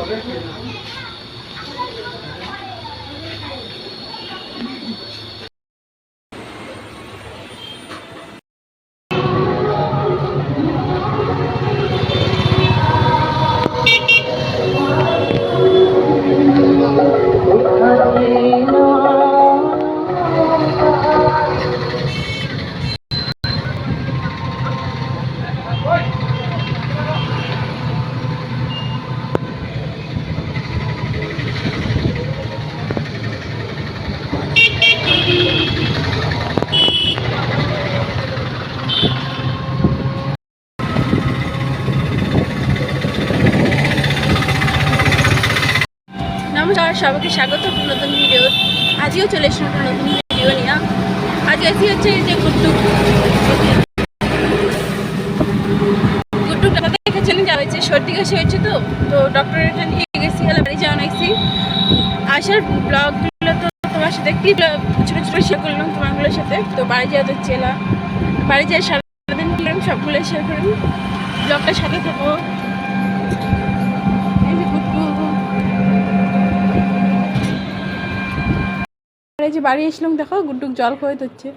নমস্কার, সবাইকে স্বাগত নতুন ভিডিও। আজকেও চলে এসেছি নতুন ভিডিও নিয়ে। আজ আসি হচ্ছে যে গুড্ডু দাদা দেখেছেন যা হয়েছে, সর্দি কাশি হয়েছে তো ডক্টরের এখানে নিয়ে গেছি, বাড়ি যাওয়া নাইছি। আসার ব্লগগুলো তো তোমার সাথে একটি ছোটো ছোটো শেয়ার করলাম তোমারগুলোর সাথে। তো বাড়ি যাওয়া হচ্ছে বাড়ি যাই সারাদিন করলাম, সবগুলো শেয়ার করলাম। ব্লগটার সাথে থাকো। এই যে বাড়ি আসলাম, দেখো গুড্ডুক জল খাওয়াই হচ্ছে,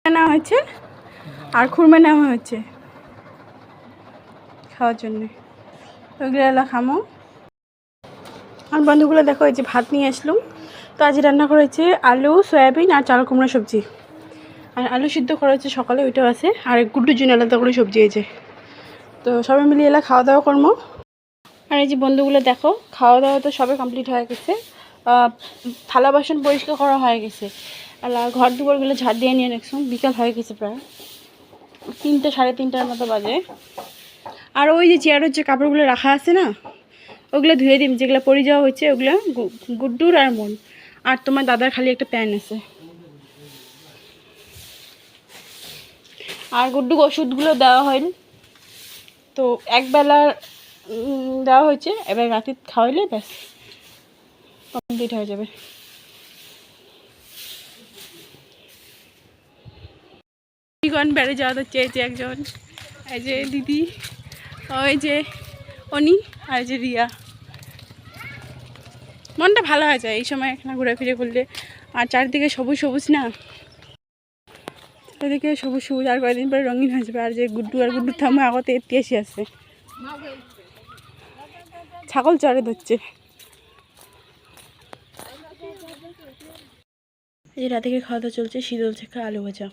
নেওয়া হয়েছে আর খুরমা নেওয়া হচ্ছে খাওয়ার জন্যে। ওগুলো খামো। আর বন্ধুগুলো দেখো এই যে ভাত নিয়ে আসলাম। তো আজ রান্না করেছে আলু, সয়াবিন আর চাল কুমড়া সবজি। আর আলু সিদ্ধ করা হচ্ছে সকালে, ওইটাও আছে। আর গুড্ডুর জন্য আলাদা করে সবজি হয়েছে। তো সবাই মিলিয়ে এলা খাওয়া দাওয়া করবো। আর এই যে বন্ধুগুলো দেখো, খাওয়া দাওয়া তো সবে কমপ্লিট হয়ে গেছে। থালা বাসন পরিষ্কার করা হয়ে গেছে। আর ঘর দুয়ারগুলো ঝাড় দিয়ে নিয়ে রাখলাম। বিকাল হয়ে গেছে প্রায় 3টে সাড়ে 3টার মতো বাজে। আর ওই যে চেয়ারের যে কাপড়গুলো রাখা আছে না, ওগুলো ধুয়ে দিম। যেগুলো পরে যাওয়া হচ্ছে ওগুলো গুড্ডুর আর মন। আর তোমার দাদার খালি একটা প্যান আছে। আর গুড্ডুক ওষুধগুলো দেওয়া হয়নি, তো একবেলা দেওয়া হয়েছে। এবার রাতে খাওয়াইলে ব্যাস কমপ্লিট হয়ে যাবে। বেড়ে যাওয়া হচ্ছে এই যে একজন, এই যে দিদি, ওই যে অনি, আর যে রিয়া। মনটা ভালো হয়ে যায় এই সময় এখানে ঘোরাফিরে করলে। আর চারিদিকে সবুজ সবুজ না, চারিদিকে সবুজ সবুজ। আর কয়েকদিন পরে রঙিন হয়ে যাবে। আর যে গুড্ডু আর গুড্ডুর থামো আগতে এসে আছে, ছাগল চড়ে ধরছে। এই রাতে খাওয়া দাওয়া চলছে, শীতল থেকে আলু ভাজা।